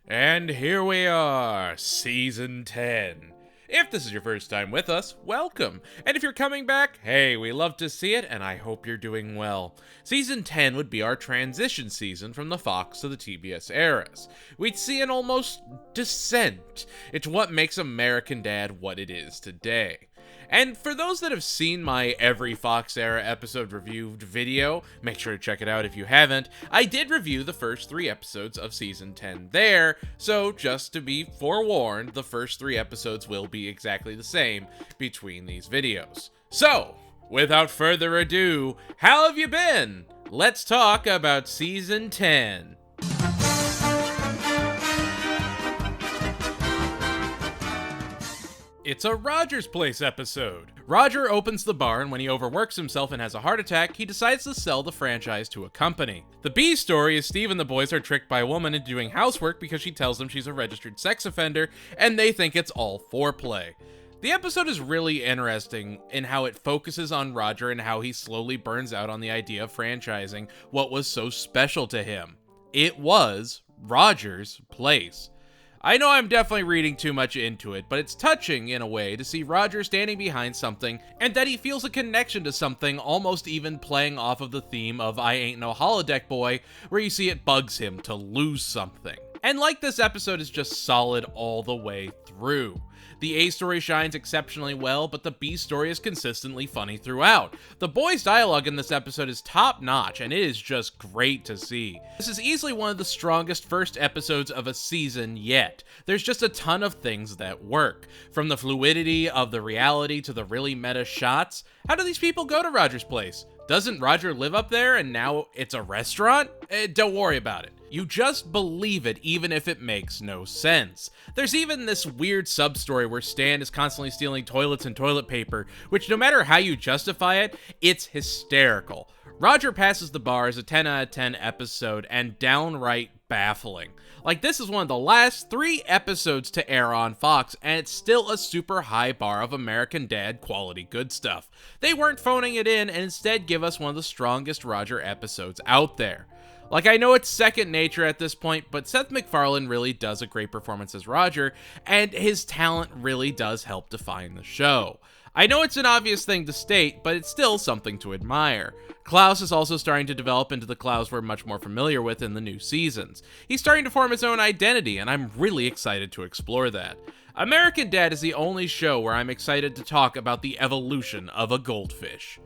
And here we are, Season 10. If this is your first time with us, welcome. And if you're coming back, hey, we love to see it, and I hope you're doing well. Season 10 would be our transition season from the Fox to the TBS eras. We'd see an almost descent into what makes American Dad what it is today. And for those that have seen my every Fox era episode reviewed video, make sure to check it out if you haven't. I did review the first 3 episodes of Season 10 there, so just to be forewarned, the first 3 episodes will be exactly the same between these videos. So, without further ado, how have you been? Let's talk about Season 10. It's a Roger's Place episode. Roger opens the bar, and when he overworks himself and has a heart attack, he decides to sell the franchise to a company. The B story is Steve and the boys are tricked by a woman into doing housework because she tells them she's a registered sex offender, and they think it's all foreplay. The episode is really interesting in how it focuses on Roger and how he slowly burns out on the idea of franchising what was so special to him. It was Roger's Place. I know I'm definitely reading too much into it, but it's touching in a way to see Roger standing behind something and that he feels a connection to something, almost even playing off of the theme of I Ain't No Holodeck Boy, where you see it bugs him to lose something. And like this episode is just solid all the way through. The A story shines exceptionally well, but the B story is consistently funny throughout. The boys' dialogue in this episode is top notch, and it is just great to see. This is easily one of the strongest first episodes of a season yet. There's just a ton of things that work. From the fluidity of the reality to the really meta shots. How do these people go to Roger's Place? Doesn't Roger live up there and now it's a restaurant? Don't worry about it. You just believe it even if it makes no sense. There's even this weird sub-story where Stan is constantly stealing toilets and toilet paper, which no matter how you justify it, it's hysterical. Roger passes the bar as a 10 out of 10 episode and downright baffling. Like, this is one of the last 3 episodes to air on Fox, and it's still a super high bar of American Dad quality good stuff. They weren't phoning it in and instead give us one of the strongest Roger episodes out there. Like, I know it's second nature at this point, but Seth MacFarlane really does a great performance as Roger, and his talent really does help define the show. I know it's an obvious thing to state, but it's still something to admire. Klaus is also starting to develop into the Klaus we're much more familiar with in the new seasons. He's starting to form his own identity, and I'm really excited to explore that. American Dad is the only show where I'm excited to talk about the evolution of a goldfish.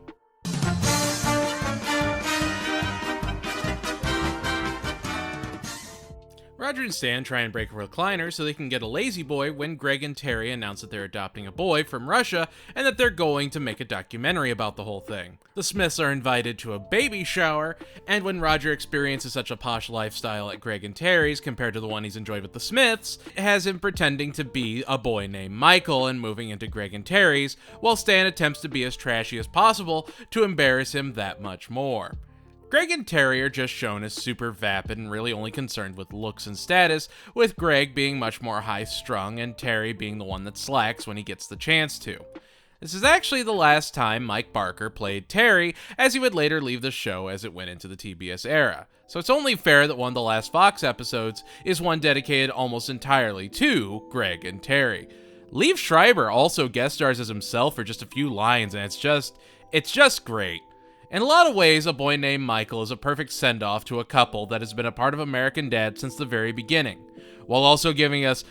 Roger and Stan try and break a recliner so they can get a lazy boy when Greg and Terry announce that they're adopting a boy from Russia and that they're going to make a documentary about the whole thing. The Smiths are invited to a baby shower, and when Roger experiences such a posh lifestyle at Greg and Terry's compared to the one he's enjoyed with the Smiths, it has him pretending to be a boy named Michael and moving into Greg and Terry's, while Stan attempts to be as trashy as possible to embarrass him that much more. Greg and Terry are just shown as super vapid and really only concerned with looks and status, with Greg being much more high-strung and Terry being the one that slacks when he gets the chance to. This is actually the last time Mike Barker played Terry, as he would later leave the show as it went into the TBS era. So it's only fair that one of the last Fox episodes is one dedicated almost entirely to Greg and Terry. Liev Schreiber also guest stars as himself for just a few lines, and it's just great. In a lot of ways, A Boy Named Michael is a perfect send-off to a couple that has been a part of American Dad since the very beginning, while also giving us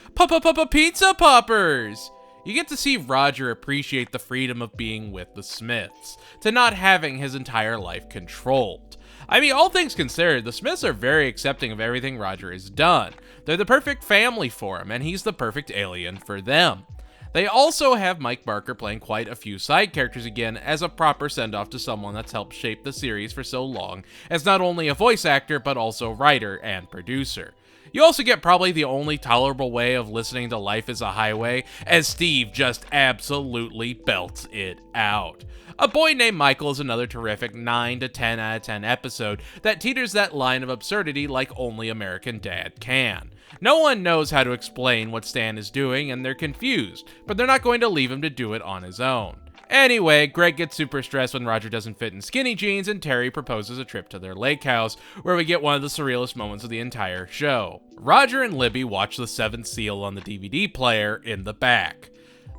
pizza poppers! You get to see Roger appreciate the freedom of being with the Smiths, to not having his entire life controlled. I mean, all things considered, the Smiths are very accepting of everything Roger has done. They're the perfect family for him, and he's the perfect alien for them. They also have Mike Barker playing quite a few side characters again as a proper send-off to someone that's helped shape the series for so long as not only a voice actor but also writer and producer. You also get probably the only tolerable way of listening to Life is a Highway, as Steve just absolutely belts it out. A Boy Named Michael is another terrific 9 to 10 out of 10 episode that teeters that line of absurdity like only American Dad can. No one knows how to explain what Stan is doing and they're confused, but they're not going to leave him to do it on his own. Anyway, Greg gets super stressed when Roger doesn't fit in skinny jeans, and Terry proposes a trip to their lake house, where we get one of the surrealist moments of the entire show. Roger and Libby watch The Seventh Seal on the DVD player in the back.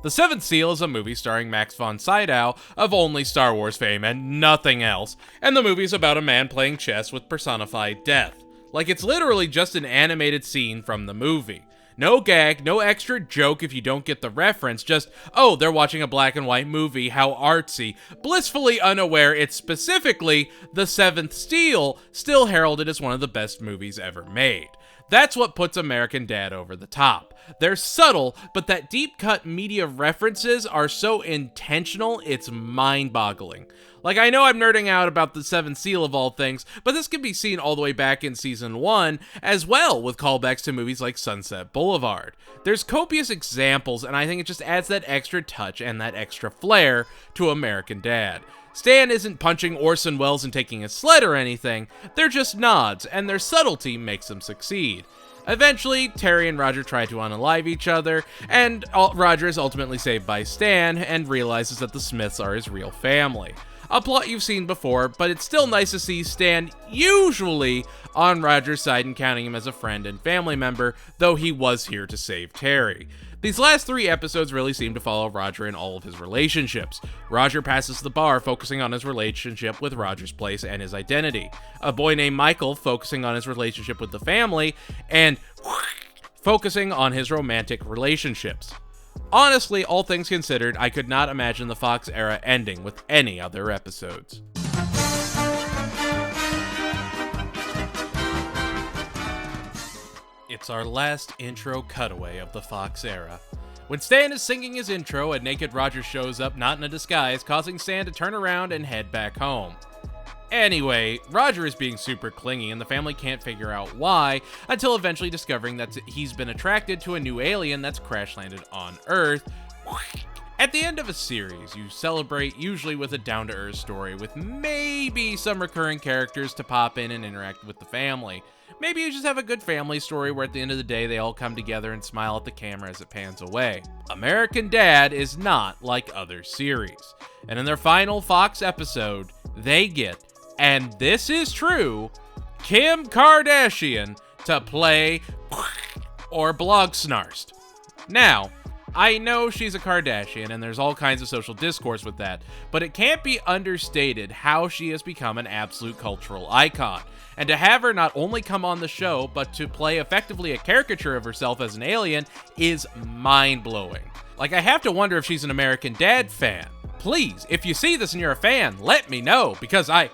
The Seventh Seal is a movie starring Max von Sydow of only Star Wars fame and nothing else, and the movie's about a man playing chess with personified death. Like, it's literally just an animated scene from the movie. No gag, no extra joke if you don't get the reference, just, oh, they're watching a black and white movie, how artsy, blissfully unaware it's specifically The Seventh Seal, still heralded as one of the best movies ever made. That's what puts American Dad over the top. They're subtle, but that deep-cut media references are so intentional, it's mind-boggling. Like, I know I'm nerding out about The Seventh Seal of all things, but this can be seen all the way back in Season 1, as well, with callbacks to movies like Sunset Boulevard. There's copious examples, and I think it just adds that extra touch and that extra flair to American Dad. Stan isn't punching Orson Welles and taking his sled or anything, they're just nods, and their subtlety makes them succeed. Eventually, Terry and Roger try to unalive each other, and Roger is ultimately saved by Stan and realizes that the Smiths are his real family. A plot you've seen before, but it's still nice to see Stan usually on Roger's side and counting him as a friend and family member, though he was here to save Terry. These last 3 episodes really seem to follow Roger in all of his relationships. Roger passes the bar, focusing on his relationship with Roger's place and his identity. A boy named Michael, focusing on his relationship with the family, and focusing on his romantic relationships. Honestly, all things considered, I could not imagine the Fox era ending with any other episodes. It's our last intro cutaway of the Fox era. When Stan is singing his intro, a naked Roger shows up, not in a disguise, causing Stan to turn around and head back home. Anyway, Roger is being super clingy, and the family can't figure out why, until eventually discovering that he's been attracted to a new alien that's crash-landed on Earth. At the end of a series, you celebrate usually with a down-to-earth story, with maybe some recurring characters to pop in and interact with the family. Maybe you just have a good family story where at the end of the day they all come together and smile at the camera as it pans away. American Dad is not like other series. And in their final Fox episode, they get, and this is true, Kim Kardashian to play or Blolg Snarsst. Now, I know she's a Kardashian and there's all kinds of social discourse with that, but it can't be understated how she has become an absolute cultural icon. And to have her not only come on the show, but to play effectively a caricature of herself as an alien is mind-blowing. Like, I have to wonder if she's an American Dad fan. Please, if you see this and you're a fan, let me know, because I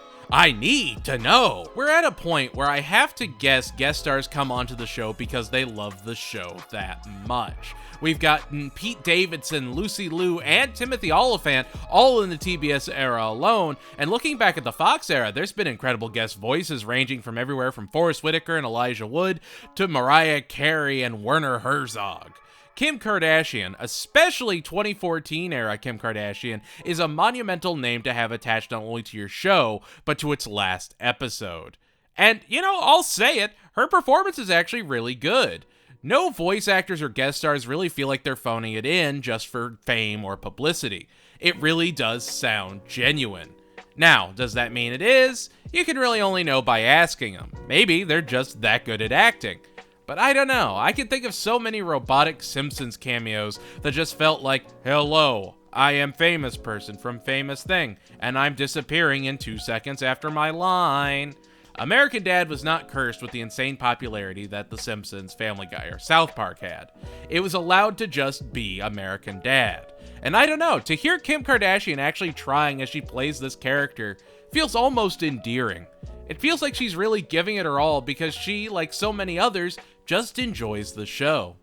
need to know. We're at a point where I have to guess guest stars come onto the show because they love the show that much. We've gotten Pete Davidson, Lucy Liu, and Timothy Oliphant all in the TBS era alone, and looking back at the Fox era, there's been incredible guest voices ranging from everywhere from Forrest Whitaker and Elijah Wood to Mariah Carey and Werner Herzog. Kim Kardashian, especially 2014 era Kim Kardashian, is a monumental name to have attached not only to your show, but to its last episode. And, you know, I'll say it, her performance is actually really good. No voice actors or guest stars really feel like they're phoning it in just for fame or publicity. It really does sound genuine. Now, does that mean it is? You can really only know by asking them. Maybe they're just that good at acting. But I don't know, I can think of so many robotic Simpsons cameos that just felt like, hello, I am famous person from famous thing, and I'm disappearing in 2 seconds after my line. American Dad was not cursed with the insane popularity that The Simpsons, Family Guy, or South Park had. It was allowed to just be American Dad. And I don't know, to hear Kim Kardashian actually trying as she plays this character feels almost endearing. It feels like she's really giving it her all because she, like so many others, just enjoys the show.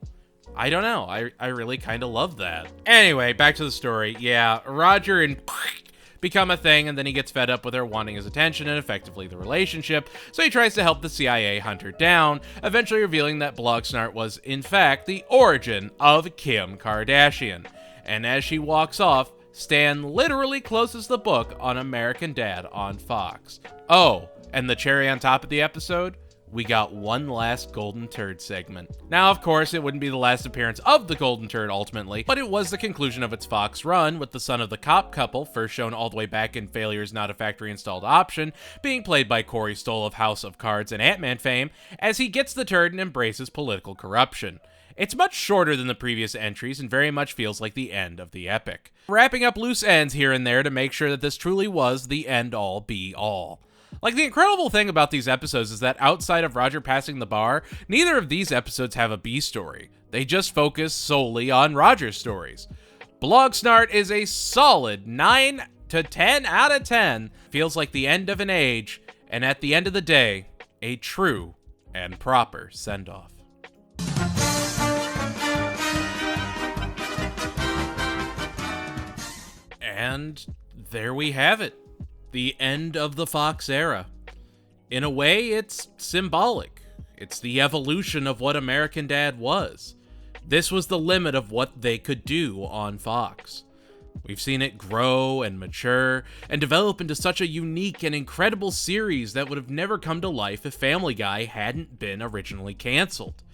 I don't know, I really kind of love that. Anyway, back to the story. Yeah, Roger and become a thing, and then he gets fed up with her wanting his attention and effectively the relationship, so he tries to help the CIA hunt her down, eventually revealing that Blolg Snarsst was, in fact, the origin of Kim Kardashian. And as she walks off, Stan literally closes the book on American Dad on Fox. Oh, and the cherry on top of the episode? we got one last Golden Turd segment. Now, of course, it wouldn't be the last appearance of the Golden Turd ultimately, but it was the conclusion of its Fox run, with the son of the cop couple, first shown all the way back in Failure's Not a Factory Installed Option, being played by Corey Stoll of House of Cards and Ant-Man fame, as he gets the turd and embraces political corruption. It's much shorter than the previous entries and very much feels like the end of the epic, wrapping up loose ends here and there to make sure that this truly was the end-all be-all. Like, the incredible thing about these episodes is that outside of Roger passing the bar, neither of these episodes have a B story. They just focus solely on Roger's stories. Blolg Snarsst is a solid 9 to 10 out of 10. Feels like the end of an age, and at the end of the day, a true and proper send-off. And there we have it. The end of the Fox era. In a way, it's symbolic. It's the evolution of what American Dad was. This was the limit of what they could do on Fox. We've seen it grow and mature and develop into such a unique and incredible series that would have never come to life if Family Guy hadn't been originally canceled.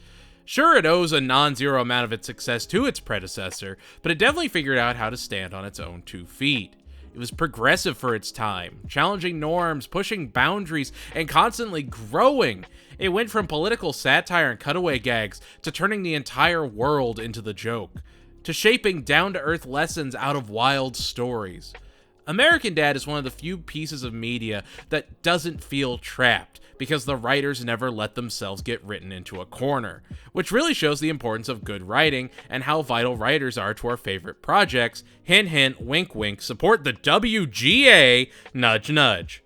Sure, it owes a non-zero amount of its success to its predecessor, but it definitely figured out how to stand on its own 2 feet. It was progressive for its time, challenging norms, pushing boundaries, and constantly growing. It went from political satire and cutaway gags to turning the entire world into the joke, to shaping down-to-earth lessons out of wild stories. American Dad is one of the few pieces of media that doesn't feel trapped, because the writers never let themselves get written into a corner, which really shows the importance of good writing and how vital writers are to our favorite projects. Hint hint, wink wink, support the WGA, nudge nudge.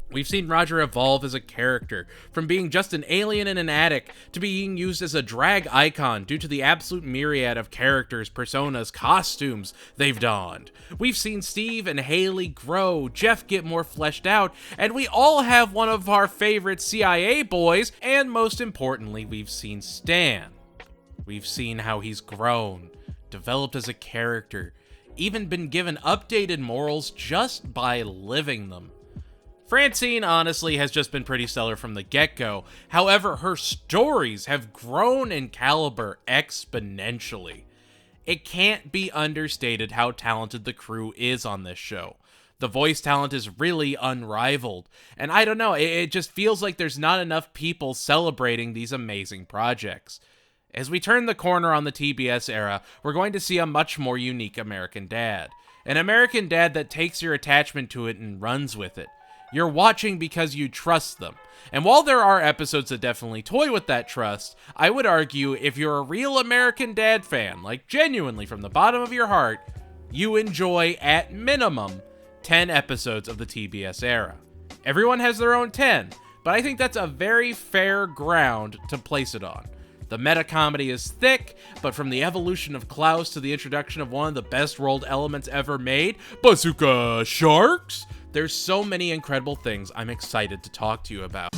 We've seen Roger evolve as a character, from being just an alien in an attic to being used as a drag icon due to the absolute myriad of characters, personas, costumes they've donned. We've seen Steve and Haley grow, Jeff get more fleshed out, and we all have one of our favorite CIA boys, and most importantly, we've seen Stan. We've seen how he's grown, developed as a character, even been given updated morals just by living them. Francine, honestly, has just been pretty stellar from the get-go. However, her stories have grown in caliber exponentially. It can't be understated how talented the crew is on this show. The voice talent is really unrivaled, and I don't know, it just feels like there's not enough people celebrating these amazing projects. As we turn the corner on the TBS era, we're going to see a much more unique American Dad. An American Dad that takes your attachment to it and runs with it. You're watching because you trust them. And while there are episodes that definitely toy with that trust, I would argue if you're a real American Dad fan, like genuinely from the bottom of your heart, you enjoy, at minimum, 10 episodes of the TBS era. Everyone has their own 10, but I think that's a very fair ground to place it on. The meta-comedy is thick, but from the evolution of Klaus to the introduction of one of the best rolled elements ever made, Bazooka Sharks, there's so many incredible things I'm excited to talk to you about.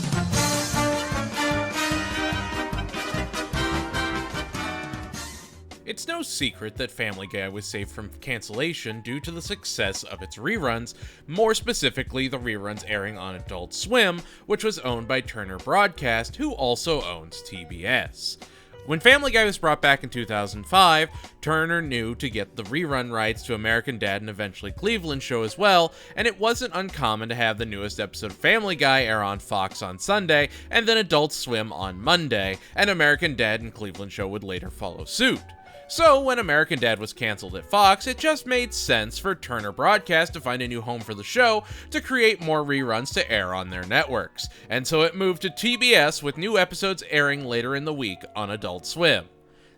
It's no secret that Family Guy was saved from cancellation due to the success of its reruns, more specifically the reruns airing on Adult Swim, which was owned by Turner Broadcast, who also owns TBS. When Family Guy was brought back in 2005, Turner knew to get the rerun rights to American Dad and eventually Cleveland Show as well, and it wasn't uncommon to have the newest episode of Family Guy air on Fox on Sunday, and then Adult Swim on Monday, and American Dad and Cleveland Show would later follow suit. So, when American Dad was canceled at Fox, it just made sense for Turner Broadcast to find a new home for the show to create more reruns to air on their networks. And so it moved to TBS, with new episodes airing later in the week on Adult Swim.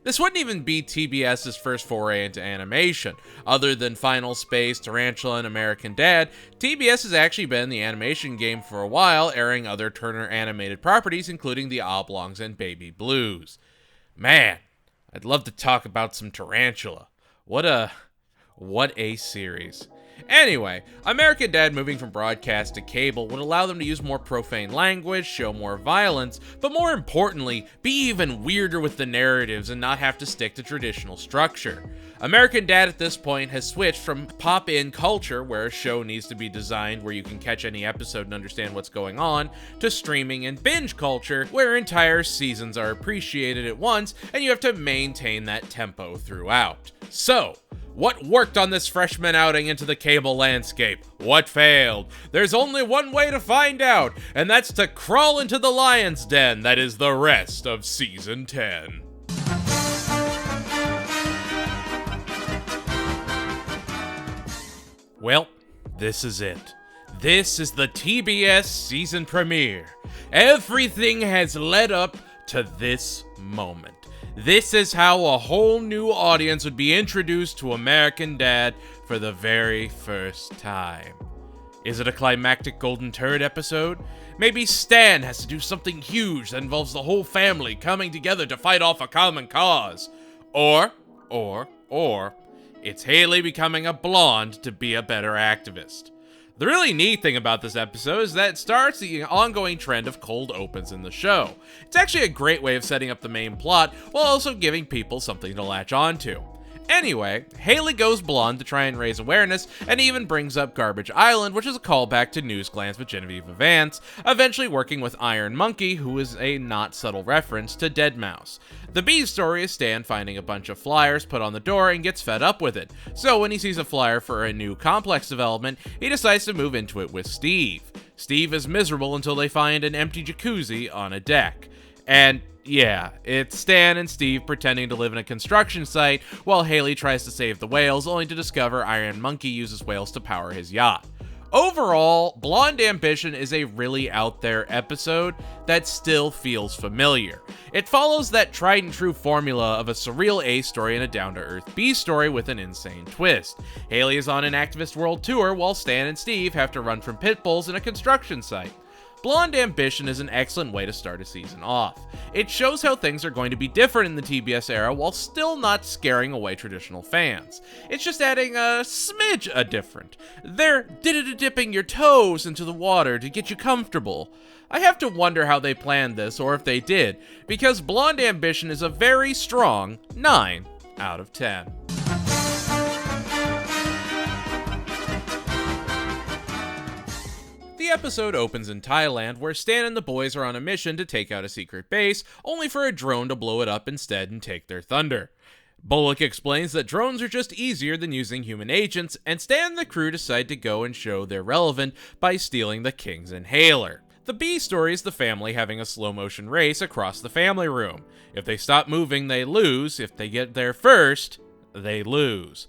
This wouldn't even be TBS's first foray into animation. Other than Final Space, Tarantula, and American Dad, TBS has actually been in the animation game for a while, airing other Turner animated properties, including The Oblongs and Baby Blues. Man, I'd love to talk about some Tarantula. What a series. Anyway, American Dad moving from broadcast to cable would allow them to use more profane language, show more violence, but more importantly, be even weirder with the narratives and not have to stick to traditional structure. American Dad at this point has switched from pop-in culture, where a show needs to be designed where you can catch any episode and understand what's going on, to streaming and binge culture, where entire seasons are appreciated at once and you have to maintain that tempo throughout. So, what worked on this freshman outing into the cable landscape? What failed? There's only one way to find out, and that's to crawl into the lion's den that is the rest of Season 10. Well, this is it. This is the TBS season premiere. Everything has led up to this moment. This is how a whole new audience would be introduced to American Dad for the very first time. Is it a climactic Golden Turd episode? Maybe Stan has to do something huge that involves the whole family coming together to fight off a common cause. Or, it's Haley becoming a blonde to be a better activist. The really neat thing about this episode is that it starts the ongoing trend of cold opens in the show. It's actually a great way of setting up the main plot while also giving people something to latch onto. Anyway, Haley goes blonde to try and raise awareness, and even brings up Garbage Island, which is a callback to News Glance with Genevieve Vance, eventually working with Iron Monkey, who is a not subtle reference to Deadmau5. The B story is Stan finding a bunch of flyers put on the door and gets fed up with it, so when he sees a flyer for a new complex development, he decides to move into it with Steve. Steve is miserable until they find an empty jacuzzi on a deck. And yeah, it's Stan and Steve pretending to live in a construction site while Haley tries to save the whales, only to discover Iron Monkey uses whales to power his yacht. Overall, Blonde Ambition is a really out there episode that still feels familiar. It follows that tried and true formula of a surreal A story and a down-to-earth B story with an insane twist. Haley is on an activist world tour while Stan and Steve have to run from pit bulls in a construction site. Blonde Ambition is an excellent way to start a season off. It shows how things are going to be different in the TBS era while still not scaring away traditional fans. It's just adding a smidge a different. They're dipping your toes into the water to get you comfortable. I have to wonder how they planned this, or if they did, because Blonde Ambition is a very strong 9 out of 10. The episode opens in Thailand, where Stan and the boys are on a mission to take out a secret base, only for a drone to blow it up instead and take their thunder. Bullock explains that drones are just easier than using human agents, and Stan and the crew decide to go and show they're relevant by stealing the King's inhaler. The B story is the family having a slow-motion race across the family room. If they stop moving, they lose. If they get there first, they lose.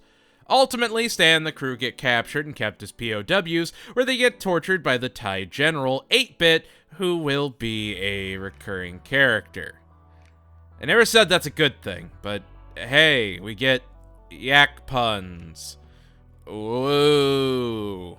Ultimately, Stan and the crew get captured and kept as POWs, where they get tortured by the Thai general, 8-Bit, who will be a recurring character. I never said that's a good thing, but hey, we get yak puns. Ooh.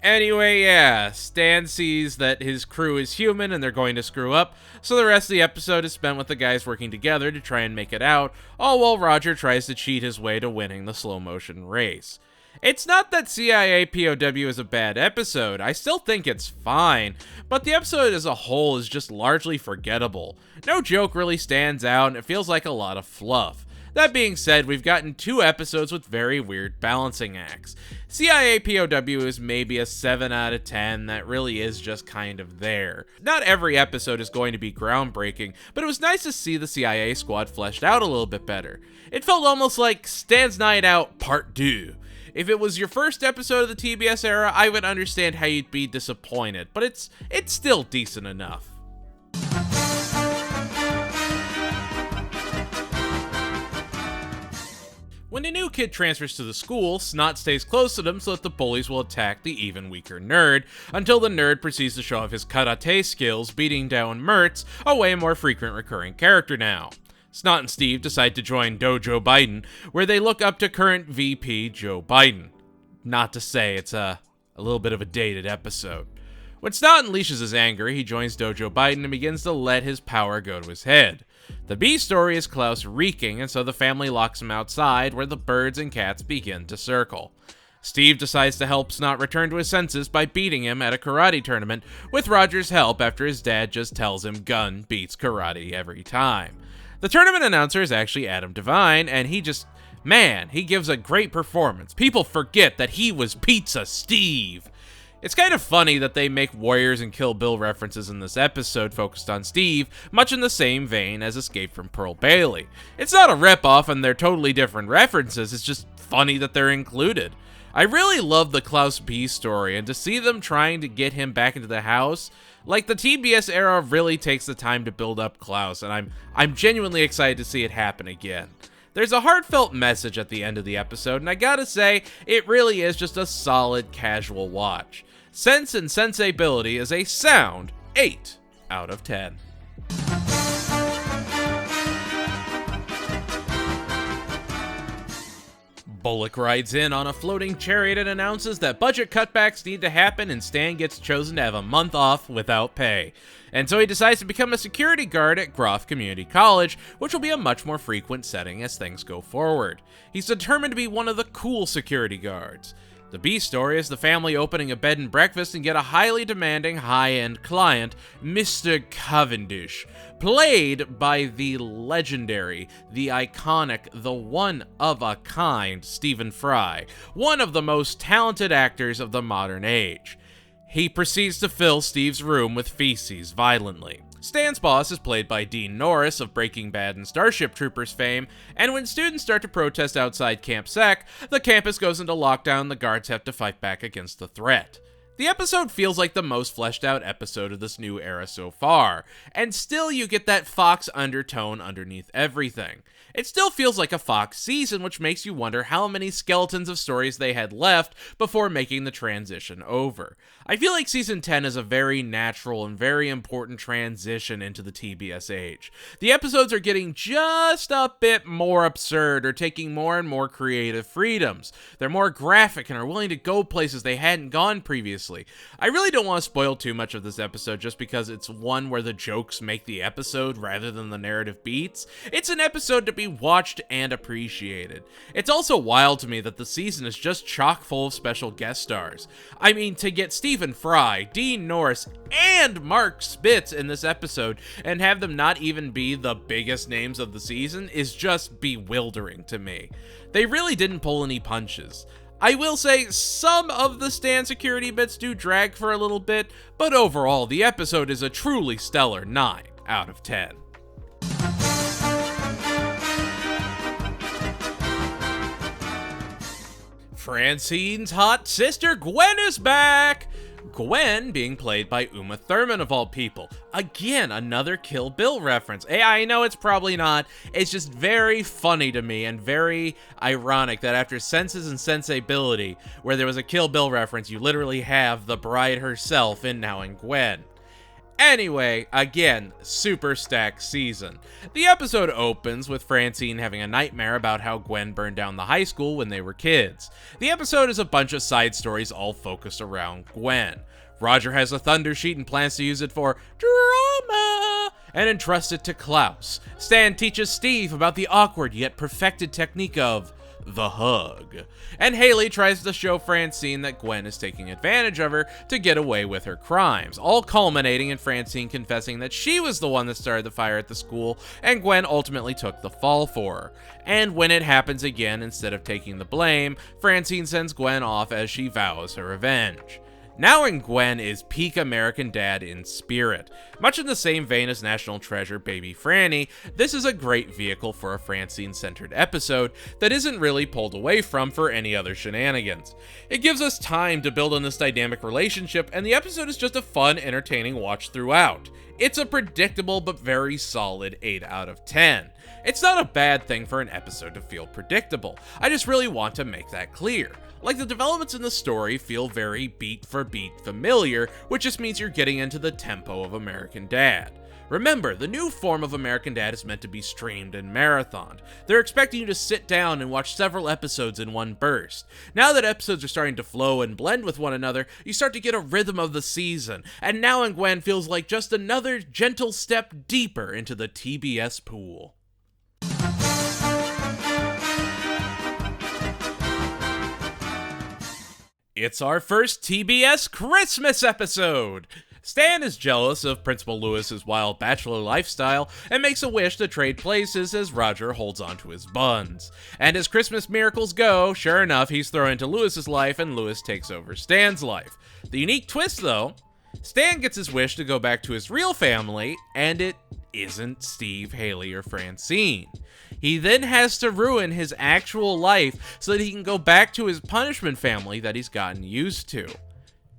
Anyway, yeah, Stan sees that his crew is human and they're going to screw up, so the rest of the episode is spent with the guys working together to try and make it out, all while Roger tries to cheat his way to winning the slow-motion race. It's not that CIA POW is a bad episode, I still think it's fine, but the episode as a whole is just largely forgettable. No joke really stands out, and it feels like a lot of fluff. That being said, we've gotten 2 episodes with very weird balancing acts. CIA POW is maybe a 7 out of 10 that really is just kind of there. Not every episode is going to be groundbreaking, but it was nice to see the CIA squad fleshed out a little bit better. It felt almost like Stan's Night Out Part 2. If it was your first episode of the TBS era, I would understand how you'd be disappointed, but it's still decent enough. When a new kid transfers to the school, Snot stays close to them so that the bullies will attack the even weaker nerd, until the nerd proceeds to show off his karate skills, beating down Mertz, a way more frequent recurring character now. Snot and Steve decide to join Dojo Biden, where they look up to current VP Joe Biden. Not to say it's a little bit of a dated episode. When Snot unleashes his anger, he joins Dojo Biden and begins to let his power go to his head. The B story is Klaus reeking, and so the family locks him outside, where the birds and cats begin to circle. Steve decides to help Snot return to his senses by beating him at a karate tournament with Roger's help after his dad just tells him gun beats karate every time. The tournament announcer is actually Adam Devine, and he gives a great performance. People forget that he was Pizza Steve. It's kind of funny that they make Warriors and Kill Bill references in this episode focused on Steve, much in the same vein as Escape from Pearl Bailey. It's not a ripoff and they're totally different references, it's just funny that they're included. I really love the Klaus B story, and to see them trying to get him back into the house, like the TBS era really takes the time to build up Klaus, and I'm genuinely excited to see it happen again. There's a heartfelt message at the end of the episode, and I gotta say, it really is just a solid casual watch. Sense and Senseibility is a sound 8 out of 10. Bullock rides in on a floating chariot and announces that budget cutbacks need to happen and Stan gets chosen to have a month off without pay. And so he decides to become a security guard at Groff Community College, which will be a much more frequent setting as things go forward. He's determined to be one of the cool security guards. The B story is the family opening a bed and breakfast and get a highly demanding high-end client, Mr. Cavendish, played by the legendary, the iconic, the one-of-a-kind Stephen Fry, one of the most talented actors of the modern age. He proceeds to fill Steve's room with feces violently. Stan's boss is played by Dean Norris of Breaking Bad and Starship Troopers fame, and when students start to protest outside Camp Sec, the campus goes into lockdown and the guards have to fight back against the threat. The episode feels like the most fleshed out episode of this new era so far, and still you get that Fox undertone underneath everything. It still feels like a Fox season, which makes you wonder how many skeletons of stories they had left before making the transition over. I feel like Season 10 is a very natural and very important transition into the TBS age. The episodes are getting just a bit more absurd or taking more and more creative freedoms. They're more graphic and are willing to go places they hadn't gone previously. I really don't want to spoil too much of this episode just because it's one where the jokes make the episode rather than the narrative beats. It's an episode to be watched and appreciated. It's also wild to me that the season is just chock full of special guest stars. I mean, to get Stephen Fry, Dean Norris, and Mark Spitz in this episode and have them not even be the biggest names of the season is just bewildering to me. They really didn't pull any punches. I will say some of the Stan security bits do drag for a little bit, but overall the episode is a truly stellar 9 out of 10. Francine's hot sister Gwen is back! Gwen being played by Uma Thurman of all people. Again, another Kill Bill reference. Hey, I know it's probably not. It's just very funny to me and very ironic that after Senses and Senseibility, where there was a Kill Bill reference, you literally have the bride herself in now in Gwen. Anyway, again, super stacked season. The episode opens with Francine having a nightmare about how Gwen burned down the high school when they were kids. The episode is a bunch of side stories all focused around Gwen. Roger has a thunder sheet and plans to use it for drama and entrust it to Klaus. Stan teaches Steve about the awkward yet perfected technique of the hug. And Haley tries to show Francine that Gwen is taking advantage of her to get away with her crimes, all culminating in Francine confessing that she was the one that started the fire at the school, and Gwen ultimately took the fall for her. And when it happens again, instead of taking the blame, Francine sends Gwen off as she vows her revenge. Now in Gwen is peak American Dad in spirit. Much in the same vein as National Treasure Baby Franny, this is a great vehicle for a Francine-centered episode that isn't really pulled away from for any other shenanigans. It gives us time to build on this dynamic relationship, and the episode is just a fun, entertaining watch throughout. It's a predictable but very solid 8 out of 10. It's not a bad thing for an episode to feel predictable. I just really want to make that clear. Like, the developments in the story feel very beat for beat familiar, which just means you're getting into the tempo of American Dad. Remember, the new form of American Dad is meant to be streamed and marathoned. They're expecting you to sit down and watch several episodes in one burst. Now that episodes are starting to flow and blend with one another, you start to get a rhythm of the season, and Now and Gwen feels like just another gentle step deeper into the TBS pool. It's our first TBS Christmas episode! Stan is jealous of Principal Lewis's wild bachelor lifestyle and makes a wish to trade places as Roger holds onto his buns. And as Christmas miracles go, sure enough, he's thrown into Lewis's life and Lewis takes over Stan's life. The unique twist, though, Stan gets his wish to go back to his real family, and it isn't Steve, Haley, or Francine. He then has to ruin his actual life so that he can go back to his punishment family that he's gotten used to.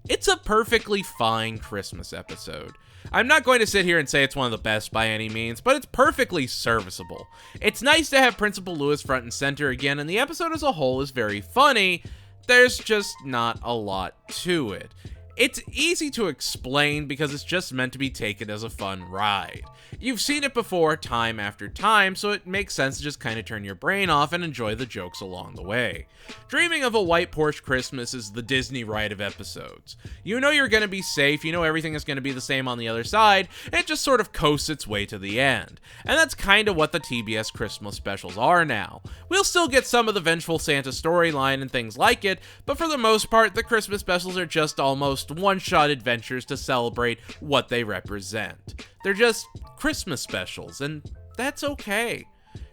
It's a perfectly fine Christmas episode. I'm not going to sit here and say it's one of the best by any means, but it's perfectly serviceable. It's nice to have Principal Lewis front and center again, and the episode as a whole is very funny. There's just not a lot to it. It's easy to explain because it's just meant to be taken as a fun ride. You've seen it before time after time, so it makes sense to just kind of turn your brain off and enjoy the jokes along the way. Dreaming of a White Porsche Christmas is the Disney ride of episodes. You know you're going to be safe, you know everything is going to be the same on the other side, and it just sort of coasts its way to the end. And that's kind of what the TBS Christmas specials are now. We'll still get some of the Vengeful Santa storyline and things like it, but for the most part, the Christmas specials are just almost one-shot adventures to celebrate what they represent. They're just Christmas specials, and that's okay.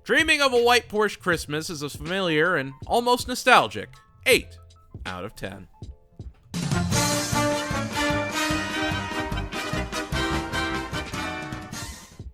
Dreaming of a White Porsche Christmas is a familiar and almost nostalgic 8 out of 10.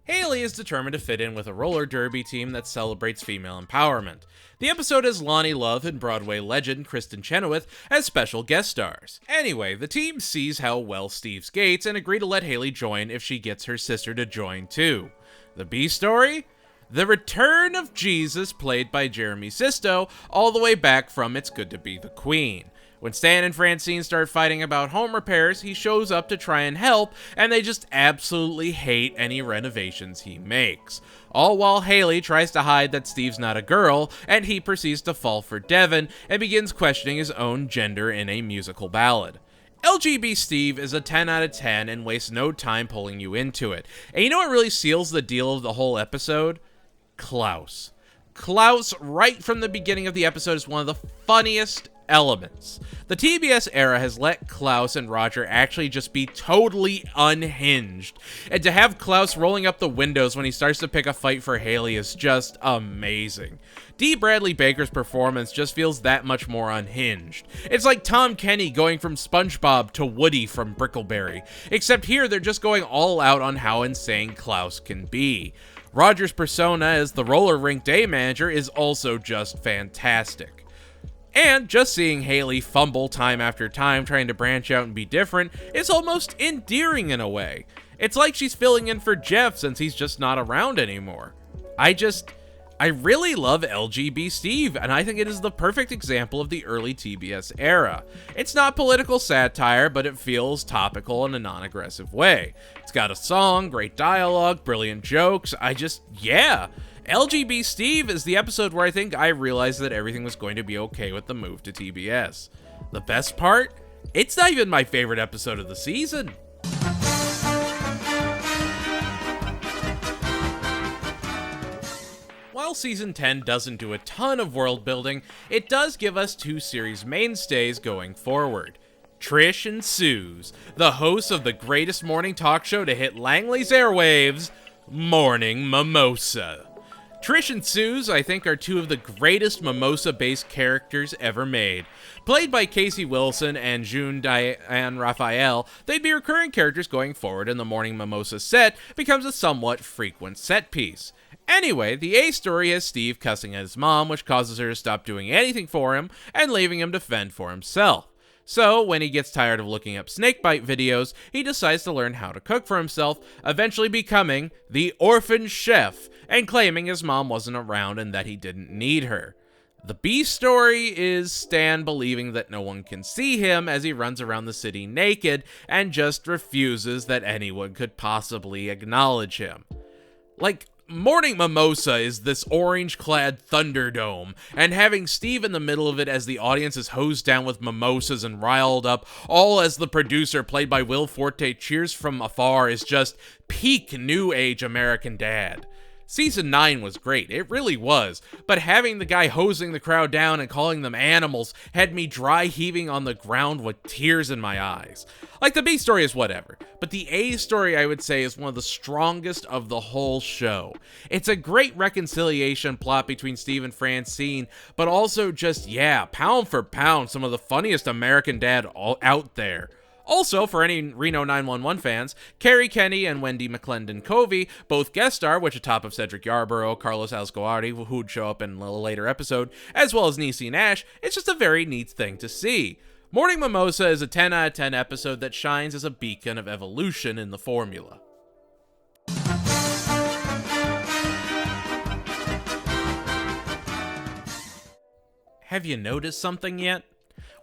Haley is determined to fit in with a roller derby team that celebrates female empowerment. The episode has Lonnie Love and Broadway legend Kristen Chenoweth as special guest stars. Anyway, the team sees how well Steve skates and agree to let Haley join if she gets her sister to join too. The B story? The return of Jesus, played by Jeremy Sisto, all the way back from It's Good to Be the Queen. When Stan and Francine start fighting about home repairs, he shows up to try and help, and they just absolutely hate any renovations he makes. All while Haley tries to hide that Steve's not a girl, and he proceeds to fall for Devin and begins questioning his own gender in a musical ballad. LGB Steve is a 10 out of 10 and wastes no time pulling you into it. And you know what really seals the deal of the whole episode? Klaus. Klaus, right from the beginning of the episode, is one of the funniest elements. The TBS era has let Klaus and Roger actually just be totally unhinged, and to have Klaus rolling up the windows when he starts to pick a fight for Haley is just amazing. D. Bradley Baker's performance just feels that much more unhinged. It's like Tom Kenny going from SpongeBob to Woody from Brickleberry, except here they're just going all out on how insane Klaus can be. Roger's persona as the roller rink day manager is also just fantastic. And just seeing Haley fumble time after time trying to branch out and be different is almost endearing in a way. It's like she's filling in for Jeff since he's just not around anymore. I really love LGB Steve, and I think it is the perfect example of the early TBS era. It's not political satire, but it feels topical in a non-aggressive way. It's got a song, great dialogue, brilliant jokes. LGB Steve is the episode where I think I realized that everything was going to be okay with the move to TBS. The best part? It's not even my favorite episode of the season. While Season 10 doesn't do a ton of world building, it does give us two series mainstays going forward. Trish and Suze, the hosts of the greatest morning talk show to hit Langley's airwaves, Morning Mimosa. Trish and Suze, I think, are two of the greatest Mimosa-based characters ever made. Played by Casey Wilson and June Diane Raphael, they'd be recurring characters going forward, and the Morning Mimosa set becomes a somewhat frequent set piece. Anyway, the A story has Steve cussing at his mom, which causes her to stop doing anything for him and leaving him to fend for himself. So, when he gets tired of looking up snakebite videos, he decides to learn how to cook for himself, eventually becoming the orphan chef, and claiming his mom wasn't around and that he didn't need her. The B story is Stan believing that no one can see him as he runs around the city naked and just refuses that anyone could possibly acknowledge him. Morning Mimosa is this orange-clad Thunderdome, and having Steve in the middle of it as the audience is hosed down with mimosas and riled up, all as the producer, played by Will Forte, cheers from afar, is just peak New Age American Dad. Season 9 was great, it really was, but having the guy hosing the crowd down and calling them animals had me dry heaving on the ground with tears in my eyes. Like, the B story is whatever, but the A story I would say is one of the strongest of the whole show. It's a great reconciliation plot between Steve and Francine, but also just, yeah, pound for pound, some of the funniest American Dad out there. Also, for any Reno 911 fans, Carrie Kenny and Wendy McClendon-Covey both guest star, which atop of Cedric Yarborough, Carlos Alzgaray, who'd show up in a later episode, as well as Niecy Nash. It's just a very neat thing to see. Morning Mimosa is a 10 out of 10 episode that shines as a beacon of evolution in the formula. Have you noticed something yet?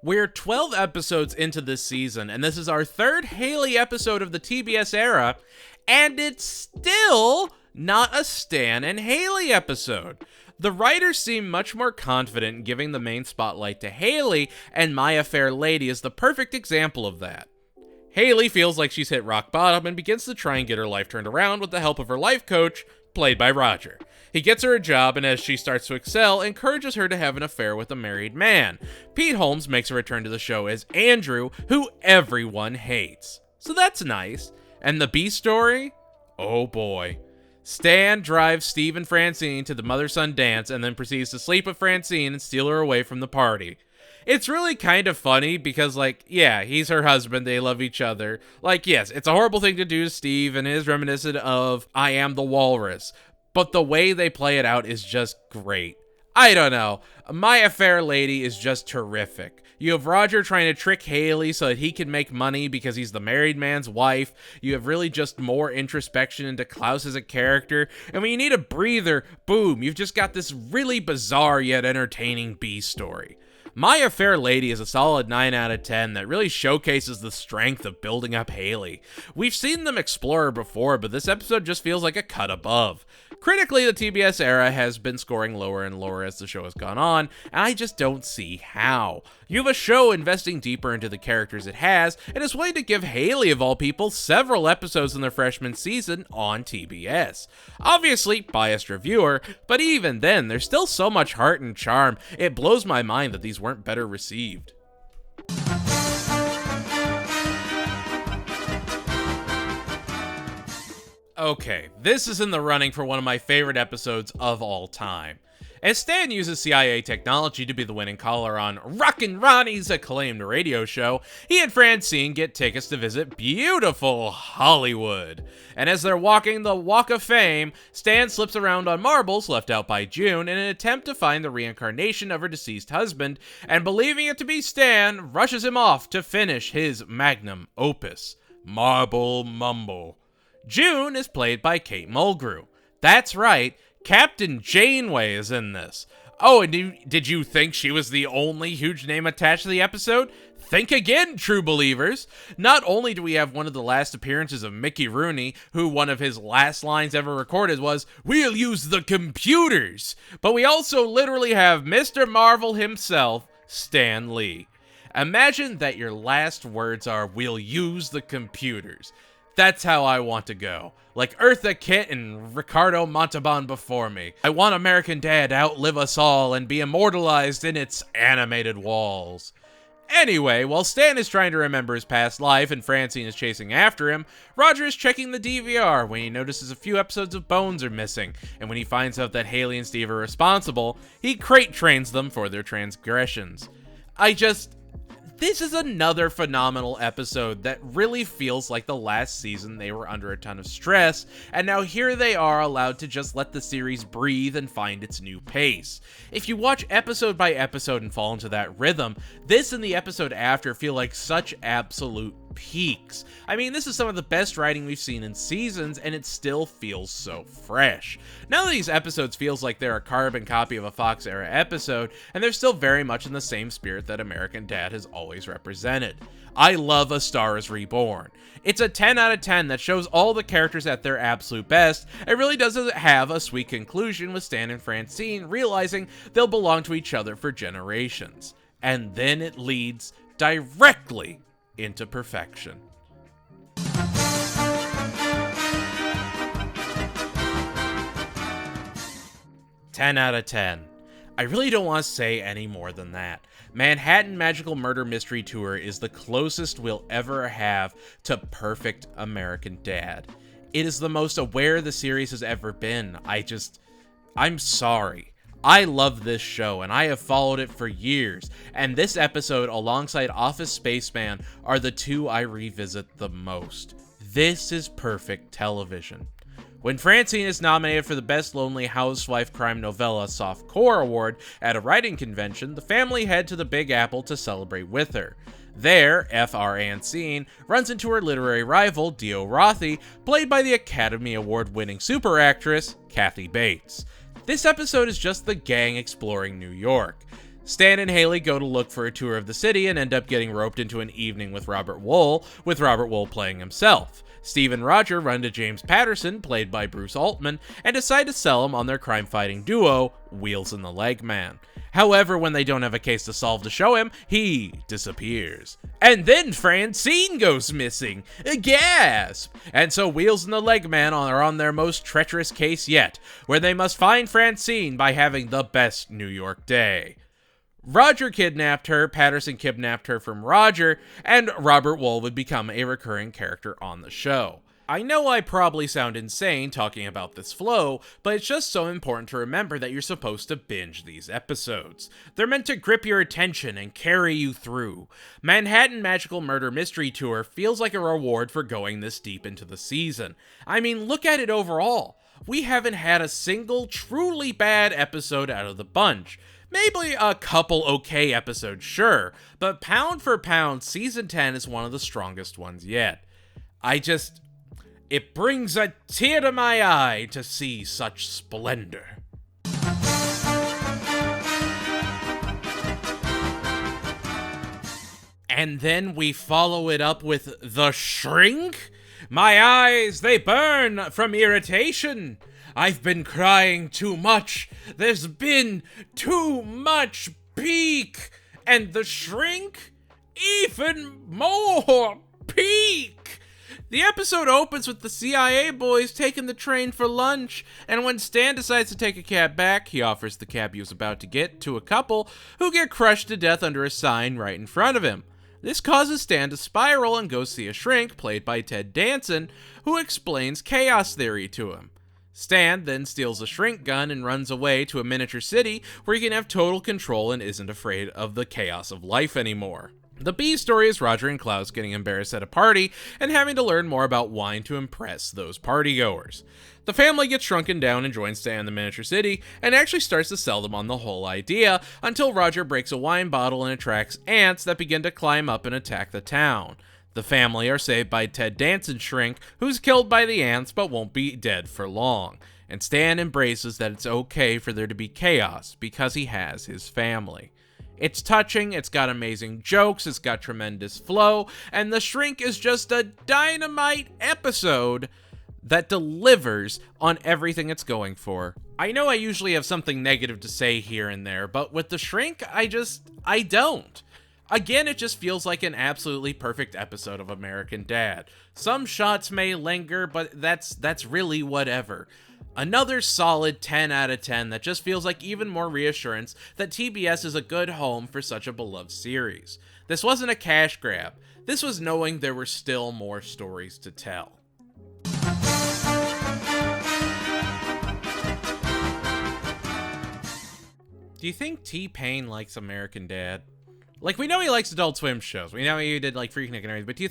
We're 12 episodes into this season, and this is our third Haley episode of the TBS era, and it's still not a Stan and Haley episode. The writers seem much more confident in giving the main spotlight to Haley, and My Fair Lady is the perfect example of that. Haley feels like she's hit rock bottom and begins to try and get her life turned around with the help of her life coach, played by Roger. He gets her a job, and as she starts to excel, encourages her to have an affair with a married man. Pete Holmes makes a return to the show as Andrew, who everyone hates. So that's nice. And the B story? Oh boy. Stan drives Steve and Francine to the mother-son dance and then proceeds to sleep with Francine and steal her away from the party. It's really kind of funny because, like, yeah, he's her husband, they love each other. Like, yes, it's a horrible thing to do to Steve and is reminiscent of I Am the Walrus. But the way they play it out is just great. I don't know. My Fair Lady is just terrific. You have Roger trying to trick Haley so that he can make money because he's the married man's wife. You have really just more introspection into Klaus as a character. And when you need a breather, boom, you've just got this really bizarre yet entertaining B story. My Fair Lady is a solid 9 out of 10 that really showcases the strength of building up Haley. We've seen them explore her before, but this episode just feels like a cut above. Critically, the TBS era has been scoring lower and lower as the show has gone on, and I just don't see how. You have a show investing deeper into the characters it has, and is willing to give Haley, of all people, several episodes in their freshman season on TBS. Obviously, biased reviewer, but even then, there's still so much heart and charm, it blows my mind that these weren't better received. Okay, this is in the running for one of my favorite episodes of all time. As Stan uses CIA technology to be the winning caller on Rockin' Ronnie's acclaimed radio show, he and Francine get tickets to visit beautiful Hollywood. And as they're walking the Walk of Fame, Stan slips around on marbles left out by June in an attempt to find the reincarnation of her deceased husband, and believing it to be Stan, rushes him off to finish his magnum opus, Marble Mumble. June is played by Kate Mulgrew. That's right, Captain Janeway is in this. Oh, and did you think she was the only huge name attached to the episode? Think again, true believers. Not only do we have one of the last appearances of Mickey Rooney, who one of his last lines ever recorded was, "We'll use the computers," but we also literally have Mr. Marvel himself, Stan Lee. Imagine that your last words are, "We'll use the computers." That's how I want to go. Like Eartha Kitt and Ricardo Montalban before me. I want American Dad to outlive us all and be immortalized in its animated walls. Anyway, while Stan is trying to remember his past life and Francine is chasing after him, Roger is checking the DVR when he notices a few episodes of Bones are missing, and when he finds out that Haley and Steve are responsible, he crate trains them for their transgressions. This is another phenomenal episode that really feels like the last season they were under a ton of stress, and now here they are allowed to just let the series breathe and find its new pace. If you watch episode by episode and fall into that rhythm, this and the episode after feel like such absolute peaks. I mean, this is some of the best writing we've seen in seasons, and it still feels so fresh. None of these episodes feels like they're a carbon copy of a Fox era episode, and they're still very much in the same spirit that American Dad has always represented. I love A Star is Reborn. It's a 10 out of 10 that shows all the characters at their absolute best. It really does have a sweet conclusion with Stan and Francine realizing they'll belong to each other for generations. And then it leads directly into perfection. 10 out of 10. I really don't want to say any more than that. Manhattan Magical Murder Mystery Tour is the closest we'll ever have to perfect American Dad. It is the most aware the series has ever been. I'm sorry. I love this show, and I have followed it for years, and this episode alongside Office Spaceman are the two I revisit the most. This is perfect television. When Francine is nominated for the Best Lonely Housewife Crime Novella Softcore Award at a writing convention, the family head to the Big Apple to celebrate with her. There, F.R. Francine runs into her literary rival, Dio Rothi, played by the Academy Award-winning super actress, Kathy Bates. This episode is just the gang exploring New York. Stan and Haley go to look for a tour of the city and end up getting roped into an evening with Robert Wool, with Robert Wool playing himself. Steve and Roger run to James Patterson, played by Bruce Altman, and decide to sell him on their crime-fighting duo, Wheels and the Leg Man. However, when they don't have a case to solve to show him, he disappears. And then Francine goes missing. Gasp! And so Wheels and the Leg Man are on their most treacherous case yet, where they must find Francine by having the best New York day. Roger kidnapped her, Patterson kidnapped her from Roger, and Robert Wool would become a recurring character on the show. I know I probably sound insane talking about this flow, but it's just so important to remember that you're supposed to binge these episodes. They're meant to grip your attention and carry you through. Manhattan Magical Murder Mystery Tour feels like a reward for going this deep into the season. I mean, look at it overall. We haven't had a single truly bad episode out of the bunch. Maybe a couple okay episodes, sure, but pound for pound, Season 10 is one of the strongest ones yet. It brings a tear to my eye to see such splendor. And then we follow it up with The Shrink? My eyes, they burn from irritation. I've been crying too much. There's been too much peak. And The Shrink? Even more peak. The episode opens with the CIA boys taking the train for lunch, and when Stan decides to take a cab back, he offers the cab he was about to get to a couple who get crushed to death under a sign right in front of him. This causes Stan to spiral and go see a shrink, played by Ted Danson, who explains chaos theory to him. Stan then steals a shrink gun and runs away to a miniature city where he can have total control and isn't afraid of the chaos of life anymore. The B story is Roger and Klaus getting embarrassed at a party and having to learn more about wine to impress those partygoers. The family gets shrunken down and joins Stan in the miniature city and actually starts to sell them on the whole idea until Roger breaks a wine bottle and attracts ants that begin to climb up and attack the town. The family are saved by Ted Danson's shrink, who's killed by the ants but won't be dead for long. And Stan embraces that it's okay for there to be chaos because he has his family. It's touching, it's got amazing jokes, it's got tremendous flow, and The Shrink is just a dynamite episode that delivers on everything it's going for. I know I usually have something negative to say here and there, but with The Shrink, I don't. Again, it just feels like an absolutely perfect episode of American Dad. Some shots may linger, but that's really whatever. Another solid 10 out of 10 that just feels like even more reassurance that TBS is a good home for such a beloved series. This wasn't a cash grab. This was knowing there were still more stories to tell. Do you think T-Pain likes American Dad? Like, we know he likes Adult Swim shows. We know he did, like, Freaknik and everything. But do you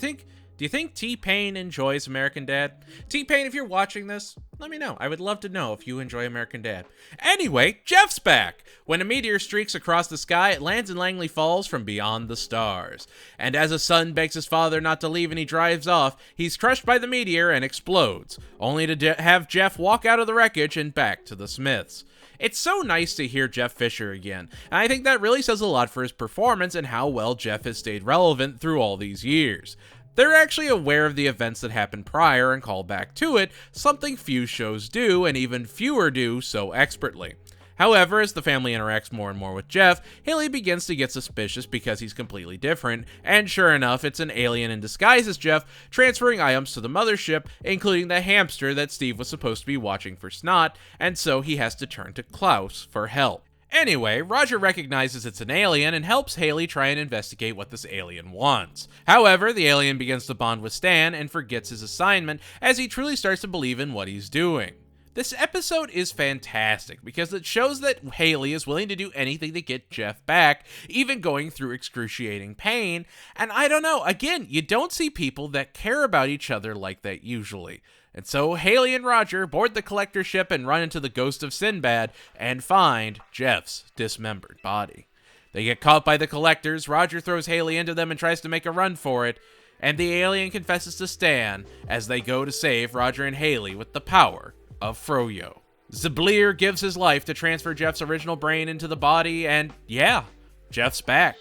think T-Pain enjoys American Dad? T-Pain, if you're watching this, let me know. I would love to know if you enjoy American Dad. Anyway, Jeff's back. When a meteor streaks across the sky, it lands in Langley Falls from beyond the stars. And as a son begs his father not to leave and he drives off, he's crushed by the meteor and explodes, only to have Jeff walk out of the wreckage and back to the Smiths. It's so nice to hear Jeff Fisher again, and I think that really says a lot for his performance and how well Jeff has stayed relevant through all these years. They're actually aware of the events that happened prior and call back to it, something few shows do, and even fewer do so expertly. However, as the family interacts more and more with Jeff, Haley begins to get suspicious because he's completely different, and sure enough, it's an alien in disguise as Jeff, transferring items to the mothership, including the hamster that Steve was supposed to be watching for snot, and so he has to turn to Klaus for help. Anyway, Roger recognizes it's an alien and helps Haley try and investigate what this alien wants. However, the alien begins to bond with Stan and forgets his assignment as he truly starts to believe in what he's doing. This episode is fantastic because it shows that Haley is willing to do anything to get Jeff back, even going through excruciating pain, and I don't know, again, you don't see people that care about each other like that usually. And so Haley and Roger board the collector ship and run into the ghost of Sinbad and find Jeff's dismembered body. They get caught by the collectors, Roger throws Haley into them and tries to make a run for it, and the alien confesses to Stan as they go to save Roger and Haley with the power of Froyo. Zblier gives his life to transfer Jeff's original brain into the body, and yeah, Jeff's back.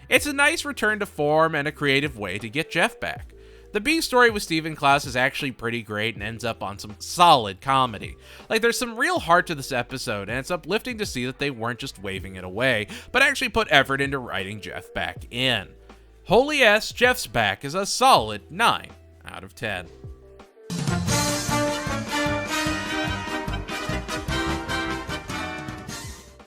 It's a nice return to form and a creative way to get Jeff back. The B story with Steve and Klaus is actually pretty great and ends up on some solid comedy. Like, there's some real heart to this episode, and it's uplifting to see that they weren't just waving it away, but actually put effort into writing Jeff back in. Holy S, Jeff's back is a solid 9 out of 10.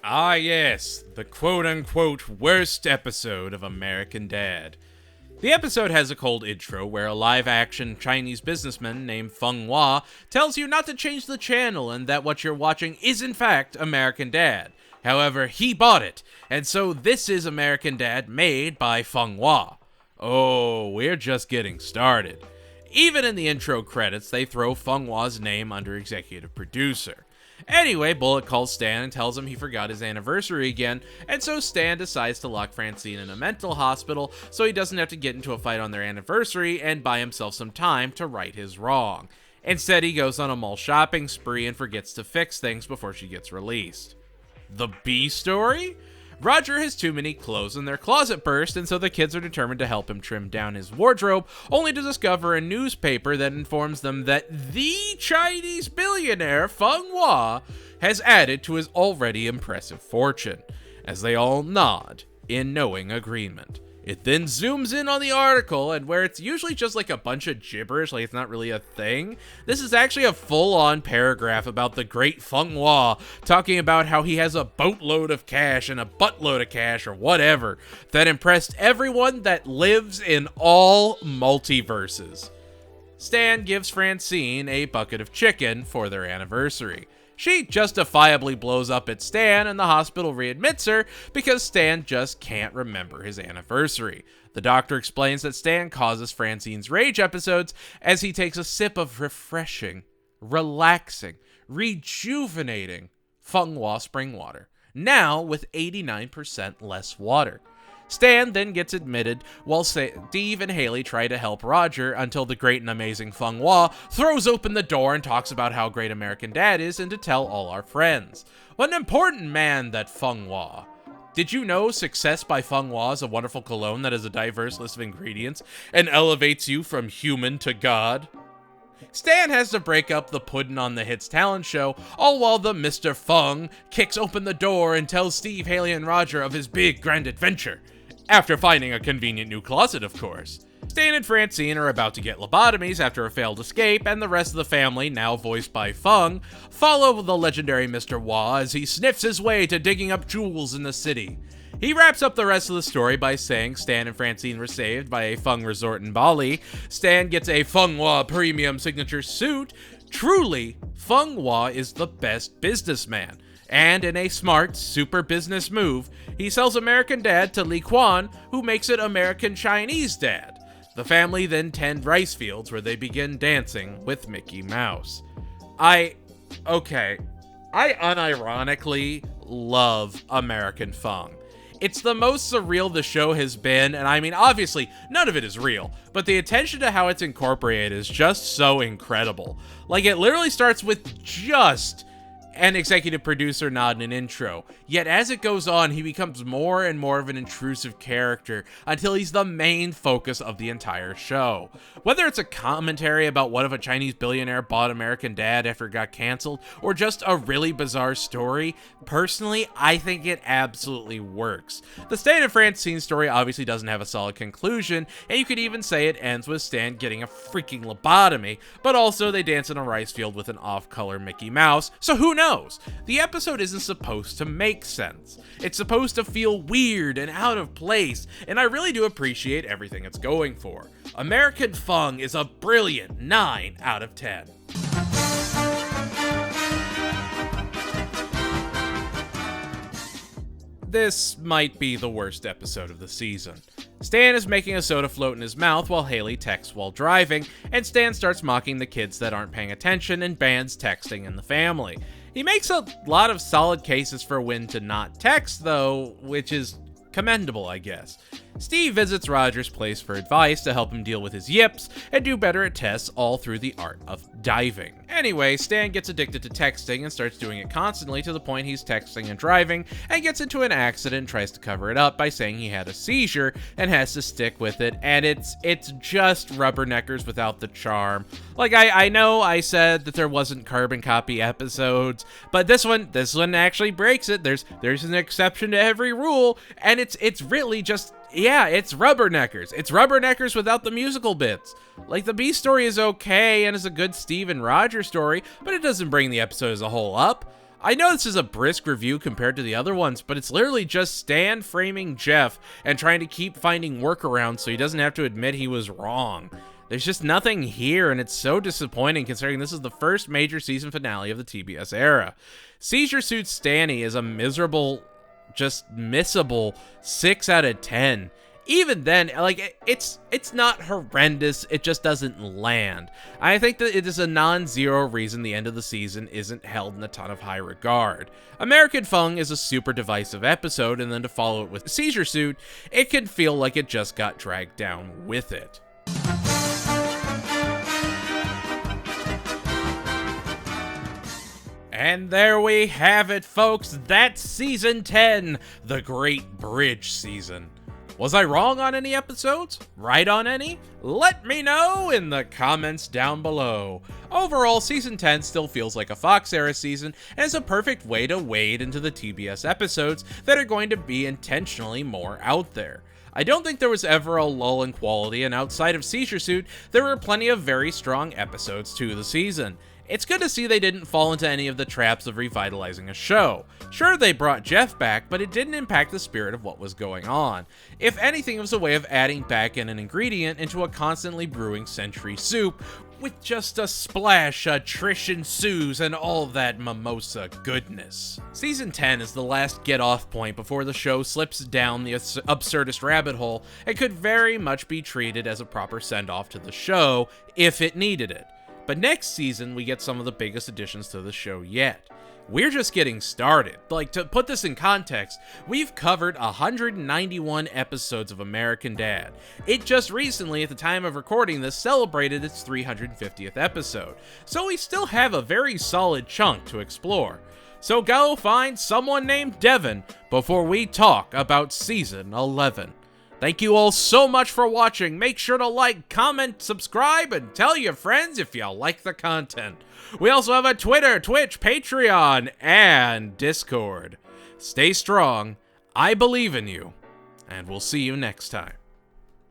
Ah yes, the quote-unquote worst episode of American Dad. The episode has a cold intro where a live-action Chinese businessman named Fung tells you not to change the channel and that what you're watching is in fact American Dad. However, he bought it, and so this is American Dad made by Fung. Oh, we're just getting started. Even in the intro credits, they throw Fung's name under executive producer. Anyway, Bullet calls Stan and tells him he forgot his anniversary again, and so Stan decides to lock Francine in a mental hospital so he doesn't have to get into a fight on their anniversary and buy himself some time to right his wrong. Instead, he goes on a mall shopping spree and forgets to fix things before she gets released. The B story? Roger has too many clothes in their closet burst, and so the kids are determined to help him trim down his wardrobe, only to discover a newspaper that informs them that the Chinese billionaire Fung has added to his already impressive fortune, as they all nod in knowing agreement. It then zooms in on the article, and where it's usually just like a bunch of gibberish, like it's not really a thing, this is actually a full-on paragraph about the great Fung talking about how he has a boatload of cash and a buttload of cash or whatever that impressed everyone that lives in all multiverses. Stan gives Francine a bucket of chicken for their anniversary. She justifiably blows up at Stan, and the hospital readmits her because Stan just can't remember his anniversary. The doctor explains that Stan causes Francine's rage episodes as he takes a sip of refreshing, relaxing, rejuvenating Fung spring water, now with 89% less water. Stan then gets admitted while Steve and Haley try to help Roger until the great and amazing Fung throws open the door and talks about how great American Dad is and to tell all our friends. What an important man that Fung. Did you know Success by Fung is a wonderful cologne that has a diverse list of ingredients and elevates you from human to God? Stan has to break up the Puddin' on the Hits talent show, all while the Mr. Fung kicks open the door and tells Steve, Haley, and Roger of his big grand adventure. After finding a convenient new closet, of course. Stan and Francine are about to get lobotomies after a failed escape, and the rest of the family, now voiced by Fung, follow the legendary Mr. as he sniffs his way to digging up jewels in the city. He wraps up the rest of the story by saying Stan and Francine were saved by a Fung resort in Bali. Stan gets a Fung premium signature suit. Truly, Fung is the best businessman. And in a smart, super business move, he sells American Dad to Li Quan, who makes it American Chinese Dad. The family then tend rice fields where they begin dancing with Mickey Mouse. I unironically love American Fung. It's the most surreal the show has been, and I mean, obviously, none of it is real, but the attention to how it's incorporated is just so incredible. Like, it literally starts with just and executive producer nod in an intro. Yet as it goes on, he becomes more and more of an intrusive character until he's the main focus of the entire show. Whether it's a commentary about what if a Chinese billionaire bought American Dad after it got canceled, or just a really bizarre story, personally, I think it absolutely works. The Stan and Francine story obviously doesn't have a solid conclusion, and you could even say it ends with Stan getting a freaking lobotomy, but also they dance in a rice field with an off-color Mickey Mouse, so who knows? The episode isn't supposed to make sense. It's supposed to feel weird and out of place, and I really do appreciate everything it's going for. American Fung is a brilliant 9 out of 10. This might be the worst episode of the season. Stan is making a soda float in his mouth while Haley texts while driving, and Stan starts mocking the kids that aren't paying attention and bans texting in the family. He makes a lot of solid cases for when to not text, though, which is commendable, I guess. Steve visits Roger's place for advice to help him deal with his yips and do better at tests, all through the art of diving. Anyway, Stan gets addicted to texting and starts doing it constantly to the point he's texting and driving and gets into an accident and tries to cover it up by saying he had a seizure and has to stick with it, and it's just rubberneckers without the charm. Like, I know I said that there wasn't carbon copy episodes, but this one actually breaks it. There's an exception to every rule, and it's really just, yeah, it's rubberneckers. It's rubberneckers without the musical bits. Like, the B story is okay and is a good Steve and Roger story, but it doesn't bring the episode as a whole up. I know this is a brisk review compared to the other ones, but it's literally just Stan framing Jeff and trying to keep finding workarounds so he doesn't have to admit he was wrong. There's just nothing here, and it's so disappointing considering this is the first major season finale of the TBS era. Seizure suits Stanny is a miserable, just missable 6 out of 10. Even then, like, it's not horrendous, it just doesn't land. I think that it is a non-zero reason the end of the season isn't held in a ton of high regard. American Fung is a super divisive episode, and then to follow it with Seizure Suit, it can feel like it just got dragged down with it. And there we have it, folks. That's Season 10, the Great Bridge Season. Was I wrong on any episodes? Right on any? Let me know in the comments down below. Overall, Season 10 still feels like a Fox-era season, and is a perfect way to wade into the TBS episodes that are going to be intentionally more out there. I don't think there was ever a lull in quality, and outside of Seizure Suit, there were plenty of very strong episodes to the season. It's good to see they didn't fall into any of the traps of revitalizing a show. Sure, they brought Jeff back, but it didn't impact the spirit of what was going on. If anything, it was a way of adding back in an ingredient into a constantly brewing century soup, with just a splash of Trish and Sue's and all that Mimosa goodness. Season 10 is the last get-off point before the show slips down the absurdist rabbit hole, and could very much be treated as a proper send-off to the show, if it needed it. But next season, we get some of the biggest additions to the show yet. We're just getting started. Like, to put this in context, we've covered 191 episodes of American Dad. It just recently, at the time of recording this, celebrated its 350th episode. So we still have a very solid chunk to explore. So go find someone named Devin before we talk about Season 11. Thank you all so much for watching. Make sure to like, comment, subscribe, and tell your friends if you like the content. We also have a Twitter, Twitch, Patreon, and Discord. Stay strong, I believe in you, and we'll see you next time.